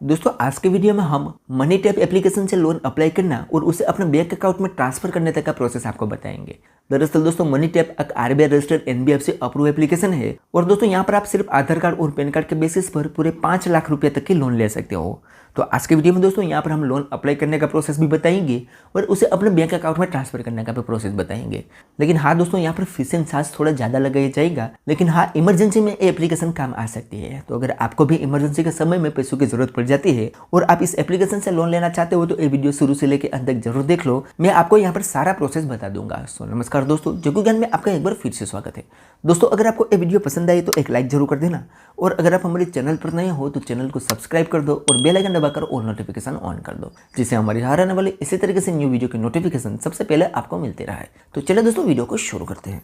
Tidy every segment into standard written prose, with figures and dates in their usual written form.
दोस्तों आज के वीडियो में हम मनी टैप एप्लीकेशन से लोन अप्लाई करना और उसे अपने बैंक अकाउंट में ट्रांसफर करने तक का प्रोसेस आपको बताएंगे। दरअसल दोस्तों मनी टैप एक RBI registered NBFC approve application है और दोस्तों यहाँ पर आप सिर्फ आधार कार्ड और पैन कार्ड के बेसिस पर पूरे 5 लाख रुपए तक की लोन ले सकते हो। तो आज के वीडियो में दोस्तों यहाँ पर हम लोन अप्लाई करने का प्रोसेस भी बताएंगे और उसे अपने बैंक अकाउंट में ट्रांसफर करने का भी प्रोसेस बताएंगे। लेकिन हाँ दोस्तों यहाँ पर फीस एंड चार्ज थोड़ा ज़्यादा लगाया जाएगा, लेकिन हाँ इमरजेंसी में ये एप्लीकेशन काम आ सकती है। तो अगर आपको भी इमरजेंसी के समय में पैसों की जरूरत पड़ जाती है और आप इस एप्लीकेशन से लोन लेना चाहते हो तो ये वीडियो शुरू से लेकर अंत तक जरूर देख लो। मैं आपको यहाँ पर सारा प्रोसेस बता दूंगा। सो नमस्कार दोस्तों, जोगू ज्ञान में आपका एक बार फिर से स्वागत है। दोस्तों अगर आपको ये वीडियो पसंद आई तो एक लाइक जरूर कर देना और अगर आप हमारे चैनल पर नए हो तो चैनल को सब्सक्राइब कर दो और बेल आइकन दबाकर ऑल नोटिफिकेशन ऑन कर दो, जिससे हमारी हर आने वाले इसी तरीके से न्यू वीडियो के नोटिफिकेशन सबसे पहले आपको मिलते रहे। तो चलिए दोस्तों वीडियो को शुरू करते हैं।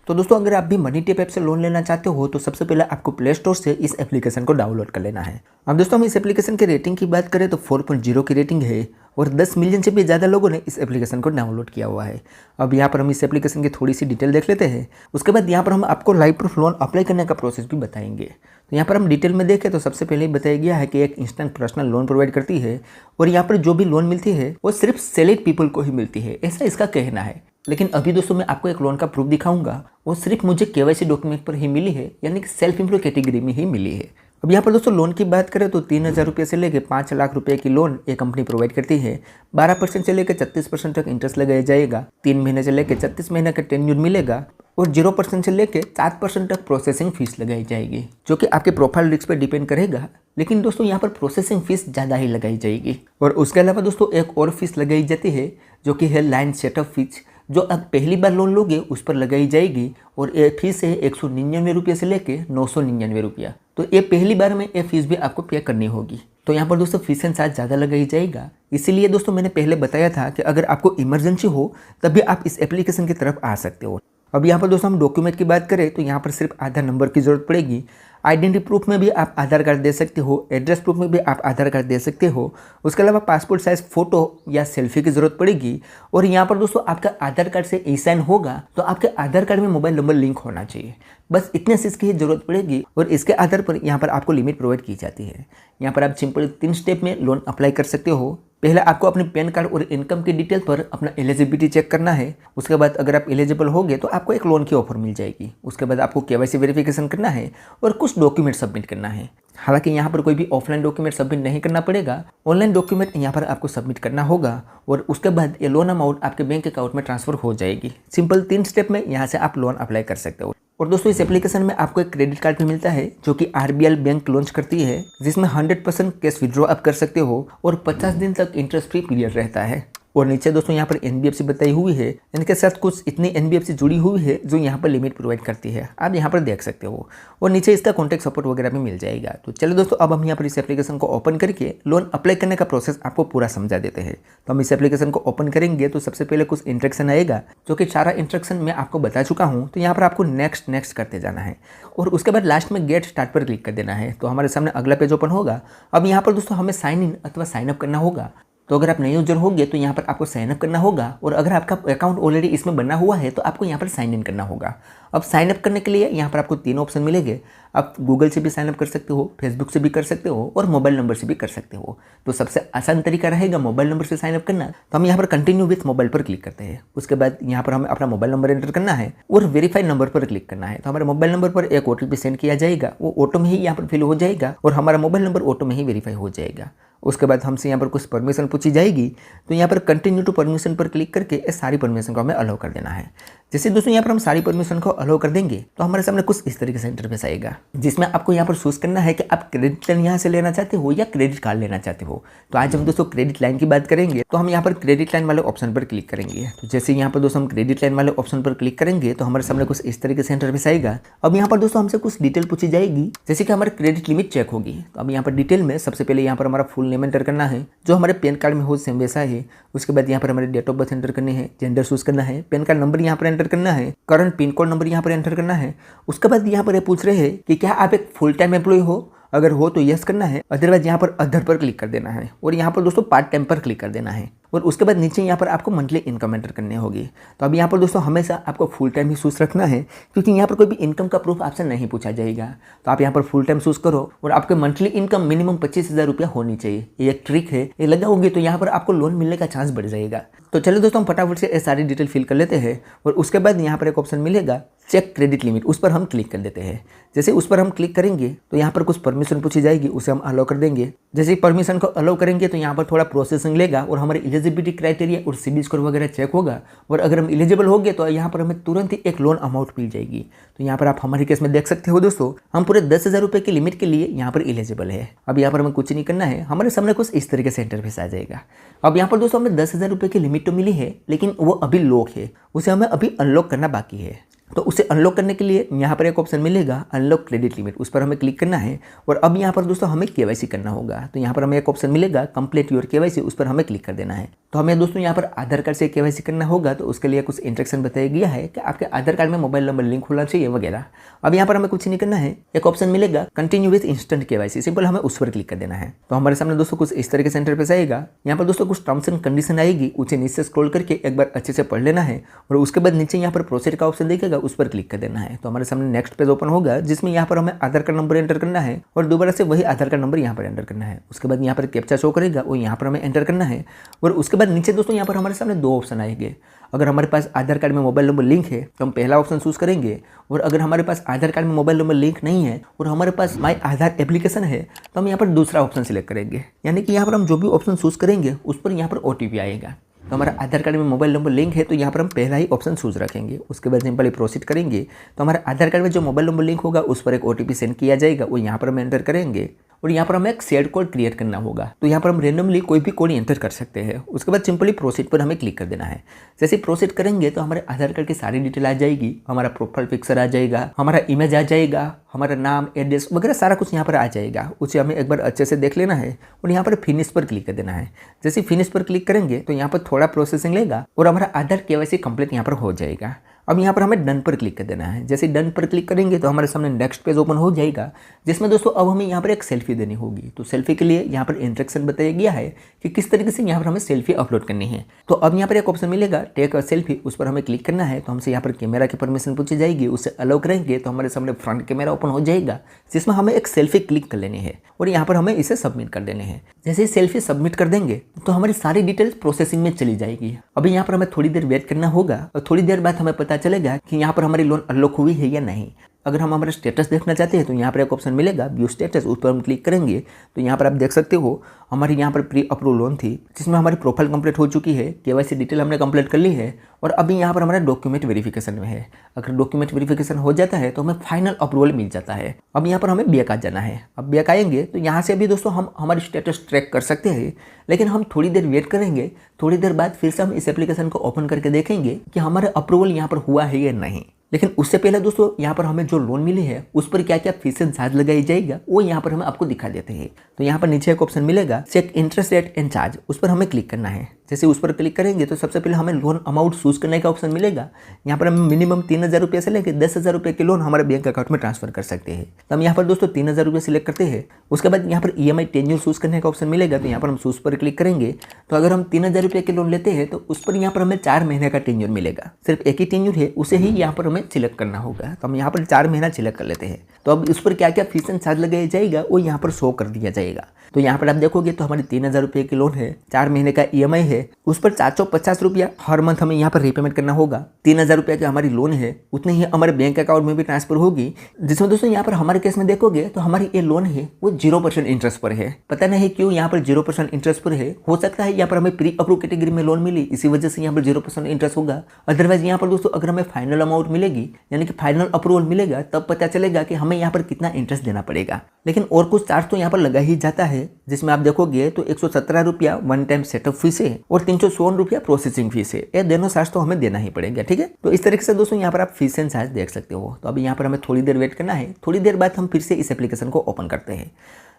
तो दोस्तों अगर आप भी मनी टैप ऐप से लोन लेना चाहते हो तो सबसे पहले आपको प्ले स्टोर से इस एप्लीकेशन को डाउनलोड कर लेना है। अब दोस्तों हम इस एप्लीकेशन की रेटिंग की बात करें तो 4.0 की रेटिंग है और 10 मिलियन से भी ज़्यादा लोगों ने इस एप्लीकेशन को डाउनलोड किया हुआ है। अब यहाँ पर हम इस एप्लीकेशन की थोड़ी सी डिटेल देख लेते हैं। उसके बाद यहाँ पर हम आपको लाइव प्रूफ लोन अप्लाई करने का प्रोसेस भी बताएंगे। तो यहाँ पर हम डिटेल में देखें तो सबसे पहले बताया गया है कि एक इंस्टेंट पर्सनल लोन प्रोवाइड करती है और यहाँ पर जो भी लोन मिलती है वो सिर्फ सेलेक्ट पीपल को ही मिलती है, ऐसा इसका कहना है। लेकिन अभी दोस्तों मैं आपको एक लोन का प्रूफ दिखाऊंगा, वो सिर्फ मुझे केवाईसी डॉक्यूमेंट पर ही मिली है, यानी कि सेल्फ एम्प्लॉय कैटेगरी में ही मिली है। अब यहाँ पर दोस्तों लोन की बात करें तो 3,000 रुपये से लेकर 5 लाख रुपए की लोन ये कंपनी प्रोवाइड करती है। 12% से लेकर 36% तक इंटरेस्ट लगाया जाएगा। 3 महीने से लेकर 36 महीने का टेन्योर मिलेगा और 0% से लेकर 7% तक प्रोसेसिंग फीस लगाई जाएगी, जो कि आपके प्रोफाइल रिस्क पर डिपेंड करेगा। लेकिन दोस्तों यहाँ पर प्रोसेसिंग फीस ज़्यादा ही लगाई जाएगी। और उसके अलावा दोस्तों एक और फीस लगाई जाती है जो कि है लाइन सेटअप फीस, जो आप पहली बार लोन लोगे उस पर लगाई जाएगी और ये फीस है 199 रुपये से लेके 999 रुपया। तो ये पहली बार में ये फीस भी आपको पे करनी होगी। तो यहाँ पर दोस्तों फीस एंड चार्ज ज़्यादा लगाई जाएगा। इसीलिए दोस्तों मैंने पहले बताया था कि अगर आपको इमरजेंसी हो तभी आप इस एप्लीकेशन की तरफ आ सकते हो। अब यहाँ पर दोस्तों हम डॉक्यूमेंट की बात करें तो यहाँ पर सिर्फ आधार नंबर की ज़रूरत पड़ेगी। आइडेंटिटी प्रूफ में भी आप आधार कार्ड दे सकते हो, एड्रेस प्रूफ में भी आप आधार कार्ड दे सकते हो। उसके अलावा पासपोर्ट साइज़ फ़ोटो या सेल्फी की ज़रूरत पड़ेगी। और यहाँ पर दोस्तों आपका आधार कार्ड से ई साइन होगा तो आपके आधार कार्ड में मोबाइल नंबर लिंक होना चाहिए। बस इतने चीज़ की ही ज़रूरत पड़ेगी और इसके आधार पर यहाँ पर आपको लिमिट प्रोवाइड की जाती है। यहाँ पर आप सिंपल 3 स्टेप में लोन अप्लाई कर सकते हो। पहले आपको अपने पैन कार्ड और इनकम की डिटेल पर अपना एलिजिबिलिटी चेक करना है। उसके बाद अगर आप एलिजिबल होगे तो आपको एक लोन की ऑफर मिल जाएगी। उसके बाद आपको केवाईसी वेरिफिकेशन करना है और कुछ डॉक्यूमेंट सबमिट करना है। हालांकि यहाँ पर कोई भी ऑफलाइन डॉक्यूमेंट सबमिट नहीं करना पड़ेगा, ऑनलाइन डॉक्यूमेंट यहाँ पर आपको सबमिट करना होगा और उसके बाद ये लोन अमाउंट आपके बैंक अकाउंट में ट्रांसफर हो जाएगी। सिंपल 3 स्टेप में यहाँ से आप लोन अप्लाई कर सकते हो। और दोस्तों इस एप्लीकेशन में आपको एक क्रेडिट कार्ड भी मिलता है जो कि आरबीएल बैंक लॉन्च करती है, जिसमें 100% कैश विड्रॉ आप कर सकते हो और 50 दिन तक इंटरेस्ट फ्री पीरियड रहता है। और नीचे दोस्तों यहाँ पर एनबीएफसी बताई हुई है, इनके साथ कुछ इतनी एनबीएफसी जुड़ी हुई है जो यहाँ पर लिमिट प्रोवाइड करती है, आप यहाँ पर देख सकते हो। और नीचे इसका कॉन्टैक्ट सपोर्ट वगैरह भी मिल जाएगा। तो चलो दोस्तों अब हम यहाँ पर इस एप्लीकेशन को ओपन करके लोन अप्लाई करने का प्रोसेस आपको पूरा समझा देते हैं। तो हम इस एप्लीकेशन को ओपन करेंगे तो सबसे पहले कुछ इंस्ट्रक्शन आएगा, जो कि सारा इंस्ट्रक्शन मैं आपको बता चुका हूँ। तो यहाँ पर आपको नेक्स्ट करते जाना है और उसके बाद लास्ट में गेट स्टार्ट पर क्लिक कर देना है। तो हमारे सामने अगला पेज ओपन होगा। अब यहाँ पर दोस्तों हमें साइन इन अथवा साइन अप करना होगा। तो अगर आप नए यूजर होंगे तो यहाँ पर आपको साइन अप करना होगा और अगर आपका अकाउंट ऑलरेडी इसमें बना हुआ है तो आपको यहाँ पर साइन इन करना होगा। अब साइन अप करने के लिए यहाँ पर आपको 3 ऑप्शन मिलेंगे। आप गूगल से भी साइन अप कर सकते हो, फेसबुक से भी कर सकते हो और मोबाइल नंबर से भी कर सकते हो। तो सबसे आसान तरीका रहेगा मोबाइल नंबर से साइन अप करना। तो हम यहाँ पर कंटिन्यू विथ मोबाइल पर क्लिक करते हैं। उसके बाद यहाँ पर हमें अपना मोबाइल नंबर एंटर करना है और वेरीफाई नंबर पर क्लिक करना है। तो हमारे मोबाइल नंबर पर एक OTP सेंड किया जाएगा, वो ऑटो में ही यहाँ पर फिल हो जाएगा और हमारा मोबाइल नंबर ऑटो में ही वेरीफाई हो जाएगा। उसके बाद हमसे यहाँ पर कुछ परमिशन पूछी जाएगी, तो यहाँ पर कंटिन्यू टू परमिशन पर क्लिक करके इस सारी परमिशन को हमें अलाउ कर देना है। जैसे दोस्तों यहाँ पर हम सारी परमिशन को अलाउ कर देंगे तो हमारे सामने कुछ इस तरीके से इंटरफेस आएगा, जिसमें आपको यहाँ पर चूज करना है कि आप क्रेडिट लाइन यहाँ से लेना चाहते हो या क्रेडिट कार्ड लेना चाहते हो। तो आज हम दोस्तों क्रेडिट लाइन की बात करेंगे, तो हम यहाँ पर क्रेडिट लाइन वाले ऑप्शन पर क्लिक करेंगे। तो जैसे यहाँ पर दोस्तों हम क्रेडिट लाइन वाले ऑप्शन पर क्लिक करेंगे तो हमारे सामने कुछ इस तरीके से इंटरफेस आएगा। अब यहाँ पर दोस्तों हमसे कुछ डिटेल पूछी जाएगी, जैसे कि हमारी क्रेडिट लिमिट चेक होगी। तो अब यहाँ पर डिटेल में सबसे पहले यहाँ पर हमारा फुल नेम एंटर करना है, जो हमारे पैन कार्ड में हो सेम वैसा है। उसके बाद यहाँ पर हमारे डेट ऑफ बर्थ एंटर करनी है, जेंडर चूज करना है, पैन कार्ड नंबर यहाँ पर एंटर करना है, करंट पिन कोड नंबर यहाँ पर एंटर करना है। उसके बाद यहाँ पर पूछ रहे हैं कि क्या आप एक फुल टाइम एम्प्लॉय हो, अगर हो तो यस करना है, अदरवाइज यहाँ पर अदर पर क्लिक कर देना है और यहाँ पर दोस्तों पार्ट टाइम पर क्लिक कर देना है। और उसके बाद नीचे यहाँ पर आपको मंथली इनकम एंटर करनी होगी। तो अब यहाँ पर दोस्तों हमेशा आपको फुल टाइम ही चूज़ रखना है, क्योंकि यहाँ पर कोई भी इनकम का प्रूफ आपसे नहीं पूछा जाएगा। तो आप यहाँ पर फुल टाइम चूज़ करो और आपके मंथली इनकम मिनिमम 25,000 रुपया होनी चाहिए। ये एक ट्रिक है, ये लगाओगे तो यहाँ पर आपको लोन मिलने का चांस बढ़ जाएगा। तो चलिए दोस्तों हम फटाफट से ये सारी डिटेल फिल कर लेते हैं और उसके बाद यहाँ पर एक ऑप्शन मिलेगा चेक क्रेडिट लिमिट, उस पर हम क्लिक कर देते हैं। जैसे उस पर हम क्लिक करेंगे तो यहाँ पर कुछ परमिशन पूछी जाएगी, उसे हम अलाउ कर देंगे। जैसे परमिशन को अलाउ करेंगे तो यहाँ पर थोड़ा प्रोसेसिंग लेगा और हमारे एलिजिबिलिटी क्राइटेरिया और सिबिल स्कोर वगैरह चेक होगा और अगर हम एलिजिबल हो गए तो यहाँ पर हमें तुरंत ही एक लोन अमाउंट मिल जाएगी। तो यहाँ पर आप हमारे केस में देख सकते हो दोस्तों, हम पूरे 10,000 रुपये की लिमिट के लिए यहाँ पर एलिजिबल है। अब यहाँ पर हमें कुछ नहीं करना है, हमारे सामने कुछ इस तरीके से इंटरफेस आ जाएगा। अब यहाँ पर दोस्तों हमें 10,000 रुपये की लिमिट तो मिली है, लेकिन वो अभी लॉक है, उसे हमें अभी अनलॉक करना बाकी है। तो उसे अनलॉक करने के लिए यहाँ पर एक ऑप्शन मिलेगा अनलॉक क्रेडिट लिमिट, उस पर हमें क्लिक करना है और अब यहाँ पर दोस्तों हमें केवाईसी करना होगा। तो यहाँ पर हमें एक ऑप्शन मिलेगा कंप्लीट योर केवाईसी, उस पर हमें क्लिक कर देना है। तो हमें दोस्तों यहाँ पर आधार कार्ड से केवाईसी करना होगा, तो उसके लिए कुछ इंस्ट्रक्शन बताया गया है कि आपके आधार कार्ड में मोबाइल नंबर लिंक होना चाहिए वगैरह। अब यहाँ पर हमें कुछ नहीं करना है, एक ऑप्शन मिलेगा continue with instant KYC, simple हमें उस पर क्लिक कर देना है। तो हमारे सामने दोस्तों कुछ इस तरीके से इंटरफेस आएगा। यहाँ पर दोस्तों कुछ टर्म्स एंड कंडीशन आएगी, उसे नीचे स्क्रॉल करके एक बार अच्छे से पढ़ लेना है और उसके बाद नीचे यहाँ पर प्रोसीड का ऑप्शन दिखेगा, उस पर क्लिक कर देना है। तो हमारे सामने नेक्स्ट पेज ओपन होगा, जिसमें यहाँ पर हमें आधार कार्ड नंबर एंटर करना है और दोबारा से वही आधार कार्ड नंबर यहाँ पर एंटर करना है। उसके बाद यहाँ पर कैप्चा शो करेगा, वो यहाँ पर हमें एंटर करना है और उसके बाद नीचे दोस्तों यहाँ पर हमारे सामने दो ऑप्शन आएंगे। अगर हमारे पास आधार कार्ड में मोबाइल नंबर लिंक है तो हम पहला ऑप्शन चूज करेंगे, और अगर हमारे पास आधार कार्ड में मोबाइल नंबर लिंक नहीं है और हमारे पास माई आधार एप्लीकेशन है तो हम यहाँ पर दूसरा ऑप्शन सिलेक्ट करेंगे। यानी कि यहाँ पर हम जो भी ऑप्शन चूज करेंगे उस पर यहाँ पर OTP आएगा। तो हमारा आधार कार्ड में मोबाइल नंबर लिंक है तो यहाँ पर हम पहला ही ऑप्शन चूज रखेंगे। उसके बाद सिंपली प्रोसीड करेंगे तो हमारे आधार कार्ड में जो मोबाइल नंबर लिंक होगा उस पर एक OTP सेंड किया जाएगा, वो यहाँ पर हम एंटर करेंगे और यहाँ पर हमें एक शेयर्ड कोड क्रिएट करना होगा। तो यहाँ पर हम रेंडमली कोई भी कोड एंटर कर सकते हैं। उसके बाद सिंपली प्रोसीड पर हमें क्लिक कर देना है। जैसे प्रोसीड करेंगे तो हमारे आधार कार्ड की सारी डिटेल आ जाएगी, हमारा प्रोफाइल पिक्चर आ जाएगा, हमारा इमेज आ जाएगा, हमारा नाम एड्रेस वगैरह सारा कुछ यहाँ पर आ जाएगा। उसे हमें एक बार अच्छे से देख लेना है और यहाँ पर फिनिश पर क्लिक कर देना है। जैसे फिनिश पर क्लिक करेंगे तो यहाँ पर थोड़ा प्रोसेसिंग लेगा और हमारा आधार KYC कंप्लीट यहाँ पर हो जाएगा। अब यहाँ पर हमें डन पर क्लिक कर देना है। जैसे डन पर क्लिक करेंगे तो हमारे सामने नेक्स्ट पेज ओपन हो जाएगा, जिसमें दोस्तों अब हमें यहाँ पर एक सेल्फी देनी होगी। तो सेल्फी के लिए यहाँ पर इंस्ट्रक्शन बताया गया है कि किस तरीके से यहाँ पर हमें सेल्फी अपलोड करनी है। तो अब यहाँ पर एक ऑप्शन मिलेगा टेक अ सेल्फी, उस पर हमें क्लिक करना है। तो हमसे यहाँ पर कैमरा की परमिशन पूछी जाएगी, उससे अलाउ करेंगे तो हमारे सामने फ्रंट कैमरा ओपन हो जाएगा, जिसमें हमें एक सेल्फी क्लिक कर लेनी है और यहाँ पर हमें इसे सबमिट कर देने हैं। जैसे ही सेल्फी सबमिट कर देंगे तो हमारी सारी डिटेल्स प्रोसेसिंग में चली जाएगी। अभी यहाँ पर हमें थोड़ी देर वेट करना होगा और थोड़ी देर बाद हमें पता चलेगा कि यहाँ पर हमारी लोन अनलॉक हुई है या नहीं। अगर हम हमारा स्टेटस देखना चाहते हैं तो यहाँ पर एक ऑप्शन मिलेगा व्यू स्टेटस, उस पर हम क्लिक करेंगे तो यहाँ पर आप देख सकते हो हमारी यहाँ पर प्री अप्रूव लोन थी, जिसमें हमारी प्रोफाइल कंप्लीट हो चुकी है, KYC डिटेल हमने कंप्लीट कर ली है और अभी यहाँ पर हमारा डॉक्यूमेंट वेरिफिकेशन में है। अगर डॉक्यूमेंट वेरिफिकेशन हो जाता है तो हमें फाइनल अप्रूवल मिल जाता है। अब यहाँ पर हमें बैक आ जाना है। अब बैक आएंगे तो यहाँ से भी दोस्तों हम हमारी स्टेटस ट्रैक कर सकते हैं, लेकिन हम थोड़ी देर वेट करेंगे। थोड़ी देर बाद फिर से हम इस एप्लीकेशन को ओपन करके देखेंगे कि हमारा अप्रूवल यहाँ पर हुआ है या नहीं। लेकिन उससे पहले दोस्तों यहाँ पर हमें जो लोन मिली है उस पर क्या क्या फीस एंड चार्ज लगाई जाएगा वो यहाँ पर हम आपको दिखा देते हैं। तो यहाँ पर नीचे एक ऑप्शन मिलेगा check interest rate and charge, उस पर हमें क्लिक करना है। जैसे उस पर क्लिक करेंगे तो सबसे पहले हमें लोन अमाउंट चूज करने का ऑप्शन मिलेगा। यहाँ पर हम मिनिमम 3,000 रुपये से लेकर 10,000 रुपये के लोन हमारे बैंक अकाउंट में ट्रांसफर कर सकते हैं। तो हम यहाँ पर दोस्तों 3,000 रुपये सिलेक्ट करते हैं। उसके बाद यहाँ पर EMI टेन्यूर चूज करने का ऑप्शन मिलेगा। तो यहाँ पर हम चूज पर क्लिक करेंगे तो अगर हम 3,000 रुपये के लोन लेते हैं तो उस पर यहाँ पर हमें 4 महीने का टेन्यूर मिलेगा। सिर्फ एक ही टेन्यूर है, उसे ही यहाँ पर हमें सिलेक्ट करना होगा। तो हम यहाँ पर 4 महीना सिलेक्ट कर लेते हैं। तो अब उस पर क्या क्या फीस एंड चार्ज लगाया जाएगा वो यहाँ पर शो कर दिया जाएगा। तो यहाँ पर आप देखोगे तो हमारी 3,000 रुपये की लोन है, 4 महीने का EMI है, उस पर 450 रुपया हर मंथ हमें यहाँ पर रीपेमेंट करना होगा। 3,000 रुपये की हमारी लोन है, उतने ही हमारे बैंक अकाउंट में भी ट्रांसफर होगी, जिसमें दोस्तों यहाँ पर हमारे केस में देखोगे तो हमारी ये लोन है वो 0% इंटरेस्ट पर है। पता नहीं क्यों यहाँ पर 0% इंटरेस्ट पर है। हो सकता है यहाँ पर हमें प्री अप्रूव कैटेगरी में लोन मिली, इसी वजह से यहाँ पर 0% इंटरेस्ट होगा। अदरवाइज यहाँ पर दोस्तों अगर हमें फाइनल अमाउंट मिलेगी यानी कि फाइनल अप्रूवल मिलेगा तब पता चलेगा कि हमें यहाँ पर कितना इंटरेस्ट देना पड़ेगा। लेकिन और कुछ चार्ज तो यहाँ पर लगा ही जाता है, जिसमें आप देखोगे तो 117 रुपया वन टाइम सेटअप फीस है और 354 रुपया प्रोसेसिंग फीस है। ये दोनों चार्ज तो हमें देना ही पड़ेगा, ठीक है। तो इस तरीके से दोस्तों यहाँ पर आप फीस एंड चार्ज देख सकते हो। तो अभी यहाँ पर हमें थोड़ी देर वेट करना है। थोड़ी देर बाद हम फिर से इस एप्लीकेशन को ओपन करते हैं।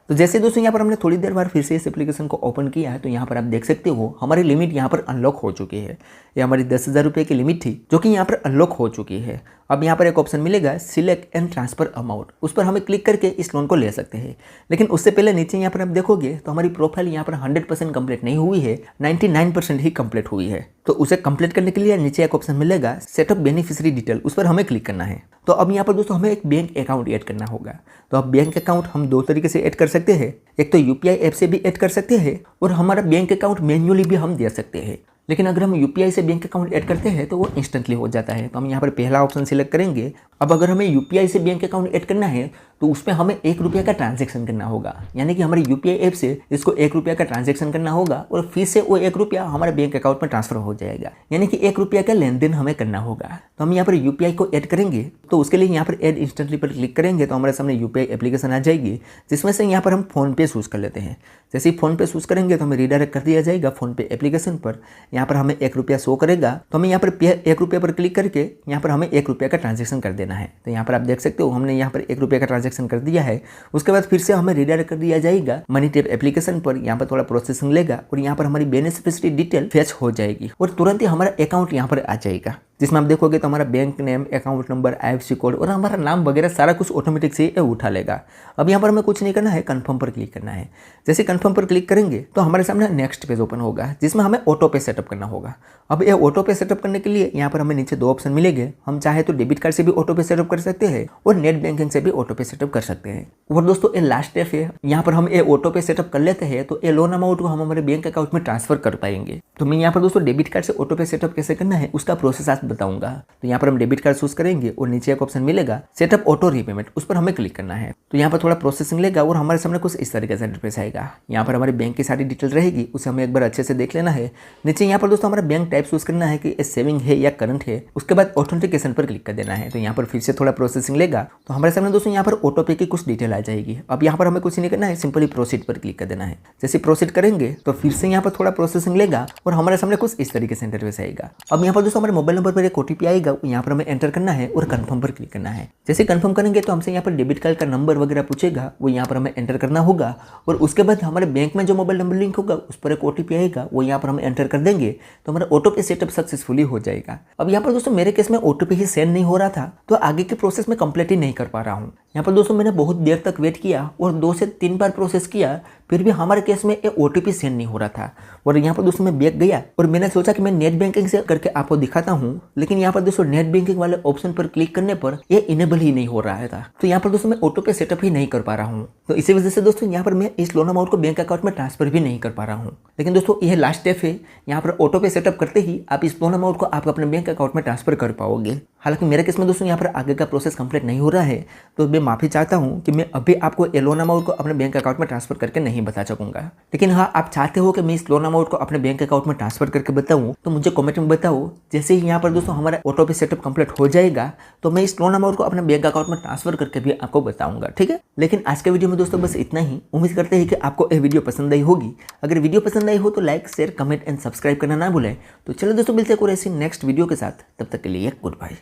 तो जैसे दोस्तों यहाँ पर हमने थोड़ी देर बाद फिर से इस एप्लीकेशन को ओपन किया है तो यहाँ पर आप देख सकते हो हमारी लिमिट यहाँ पर अनलॉक हो चुकी है। ये हमारी 10,000 रुपये की लिमिट थी जो कि यहाँ पर अनलॉक हो चुकी है। अब यहाँ पर एक ऑप्शन मिलेगा सिलेक्ट एंड ट्रांसफर अमाउंट, उस पर हमें क्लिक करके इस लोन को ले सकते हैं। लेकिन उससे पहले नीचे यहाँ पर आप देखोगे तो हमारी प्रोफाइल यहाँ पर 100% कंप्लीट नहीं हुई है, 99% ही कंप्लीट हुई है। तो उसे कंप्लीट करने के लिए नीचे एक ऑप्शन मिलेगा सेटअप बेनिफिशियरी डिटेल, उस पर हमें क्लिक करना है। तो अब यहाँ पर दोस्तों हमें एक बैंक अकाउंट ऐड करना होगा। तो अब बैंक अकाउंट हम दो तरीके से ऐड कर सकते हैं, एक तो यूपीआई ऐप से भी ऐड कर सकते हैं और हमारा बैंक अकाउंट मैन्युअली भी हम दे सकते हैं। लेकिन अगर हम यूपीआई से बैंक अकाउंट ऐड करते हैं तो वो इंस्टेंटली हो जाता है। तो हम यहाँ पर पहला ऑप्शन सिलेक्ट करेंगे। अब अगर हमें यूपीआई से बैंक अकाउंट ऐड करना है तो उसमें हमें 1 रुपये का ट्रांजैक्शन करना होगा, यानी कि हमारे यूपीआई ऐप से इसको 1 रुपये का ट्रांजैक्शन करना होगा और फिर से वो 1 रुपया हमारे बैंक अकाउंट में ट्रांसफर हो जाएगा, यानी कि 1 रुपया का लेन देन हमें करना होगा। तो हम यहाँ पर यूपीआई को ऐड करेंगे। तो उसके लिए यहाँ पर ऐड इंस्टेंटली पर क्लिक करेंगे तो हमारे सामने यूपीआई एप्लीकेशन आ जाएगी, जिसमें से यहाँ पर हम फोन पे चूज़ कर लेते हैं। जैसे ही फोन पे चूज़ करेंगे तो हमें रिडायरेक्ट कर दिया जाएगा फोन पे एप्लीकेशन पर। यहाँ पर हमें 1 रुपया शो करेगा तो हमें यहाँ पर 1 रुपये पर क्लिक करके यहाँ पर हमें 1 रुपये का ट्रांजैक्शन कर देना है। तो यहाँ पर आप देख सकते हो हमने यहाँ पर 1 रुपये का ट्रांजैक्शन कर दिया है। उसके बाद फिर से हमें रिडायरेक्ट कर दिया जाएगा मनी टैप एप्लीकेशन पर। यहाँ पर थोड़ा प्रोसेसिंग लेगा और यहाँ पर हमारी बेनिफिशियरी डिटेल फेच हो जाएगी और तुरंत ही हमारा अकाउंट यहाँ पर आ जाएगा, जिसमें आप देखोगे तो हमारा bank name, account number, IFSC code और हमारा नाम वगैरह सारा कुछ ऑटोमेटिक से उठा लेगा। अब यहाँ पर हमें कुछ नहीं करना है, कंफर्म पर क्लिक करना है। जैसे कंफर्म पर क्लिक करेंगे तो हमारे सामने नेक्स्ट पेज ओपन होगा, जिसमें हमें ऑटो पे सेटअप करना होगा। अब ये ऑटो पे सेटअप करने के लिए यहाँ पर हमें नीचे 2 ऑप्शन मिलेंगे। हम चाहे तो डेबिट कार्ड से भी ऑटो पे सेटअप कर सकते हैं और नेट बैंकिंग से भी ऑटो पे सेटअप कर सकते हैं। और दोस्तों ये लास्ट स्टेप है, यहाँ पर हम ये ऑटो पे सेटअप कर लेते हैं तो ये लोन अमाउंट को हम हमारे बैंक अकाउंट में ट्रांसफर कर पाएंगे। तो मैं यहाँ पर दोस्तों डेबिट कार्ड से ऑटो पे सेटअप कैसे करना है उसका प्रोसेस आज बताऊंगा। तो यहाँ पर हम डेबिट कार्ड चूज करेंगे और नीचे एक ऑप्शन मिलेगा सेटअप ऑटो रीपेमेंट, उस पर हमें क्लिक करना है। तो यहाँ पर थोड़ा प्रोसेसिंग लेगा और हमारे सामने कुछ इस तरीके से इंटरफेस आएगा। यहाँ पर हमारी बैंक की सारी डिटेल रहेगी, उसे हमें एक बार अच्छे से देख लेना है। नीचे यहाँ पर दोस्तों हमारा बैंक टाइप चूज करना है कि सेविंग है या करंट है। उसके बाद ऑथेंटिकेशन पर क्लिक कर देना है। तो यहाँ पर फिर से थोड़ा प्रोसेसिंग लेगा तो हमारे सामने दोस्तों यहाँ पर ऑटो पे की कुछ डिटेल आ जाएगी। अब यहाँ पर हमें कुछ नहीं करना है, सिंपली प्रोसीड पर क्लिक कर देना है। जैसे प्रोसीड करेंगे तो फिर से यहाँ पर थोड़ा प्रोसेसिंग लेगा और हमारे सामने कुछ इस तरीके से इंटरफेस आएगा। अब यहाँ पर दोस्तों हमारे मोबाइल नंबर पर एक OTP आएगा, यहाँ पर हमें एंटर करना है और कंफर्म पर क्लिक करना है। जैसे कंफर्म करेंगे तो हमसे यहाँ पर डेबिट कार्ड का नंबर वगैरह पूछेगा, वो यहाँ पर हमें एंटर करना होगा और उसके बाद हमारे बैंक में जो मोबाइल नंबर लिंक होगा उस पर एक OTP आएगा, वो यहाँ पर हम एंटर कर देंगे तो हमारा ऑटो पे सेटअप सक्सेसफुली हो जाएगा। अब यहाँ पर दोस्तों मेरे केस में OTP ही सेंड नहीं हो रहा था तो आगे के प्रोसेस में कंप्लीट ही नहीं कर पा रहा हूँ। यहाँ पर दोस्तों मैंने बहुत देर तक वेट किया और 2 से 3 बार प्रोसेस किया, फिर भी हमारे केस में ये OTP सेंड नहीं हो रहा था। और यहाँ पर दोस्तों मैं बैक गया और मैंने सोचा कि मैं नेट बैंकिंग से करके आपको दिखाता हूँ, लेकिन यहाँ पर दोस्तों नेट बैंकिंग वाले ऑप्शन पर क्लिक करने पर ये इनेबल ही नहीं हो रहा था। तो यहाँ पर दोस्तों मैं ऑटो पे सेटअप ही नहीं कर पा रहा हूँ। तो इसी वजह से दोस्तों यहाँ पर मैं इस लोन अमाउंट को बैंक अकाउंट में ट्रांसफर भी नहीं कर पा रहा हूँ। लेकिन दोस्तों यह लास्ट स्टेप है, यहाँ पर ऑटो पे सेटअप करते ही आप इस लोन अमाउंट को आप अपने बैंक अकाउंट में ट्रांसफर कर पाओगे। हालांकि मेरे केस में दोस्तों यहाँ पर आगे का प्रोसेस कंप्लीट नहीं हो रहा है, तो मैं माफ़ी चाहता हूँ कि मैं अभी आपको ये लोन अमाउंट को अपने बैंक अकाउंट में ट्रांसफर करके नहीं बता सकूंगा। लेकिन हाँ, आप चाहते हो कि मैं इस लोन अमाउंट को अपने बैंक अकाउंट में ट्रांसफर करके बताऊँ तो मुझे कमेंट में बताओ। जैसे ही यहाँ पर दोस्तों हमारा ऑटो पे सेटअप कंप्लीट हो जाएगा तो मैं इस लोन अमाउंट को अपने बैंक अकाउंट में ट्रांसफर करके भी आपको बताऊंगा, ठीक है। लेकिन आज के वीडियो में दोस्तों बस इतना ही। उम्मीद करते हैं कि आपको यह वीडियो पसंद आई होगी। अगर वीडियो पसंद आई हो तो like, share, comment and subscribe करना ना भूलें। तो चलो दोस्तों मिलते हैं कोई ऐसी नेक्स्ट वीडियो के साथ, तब तक के लिए गुड बाय।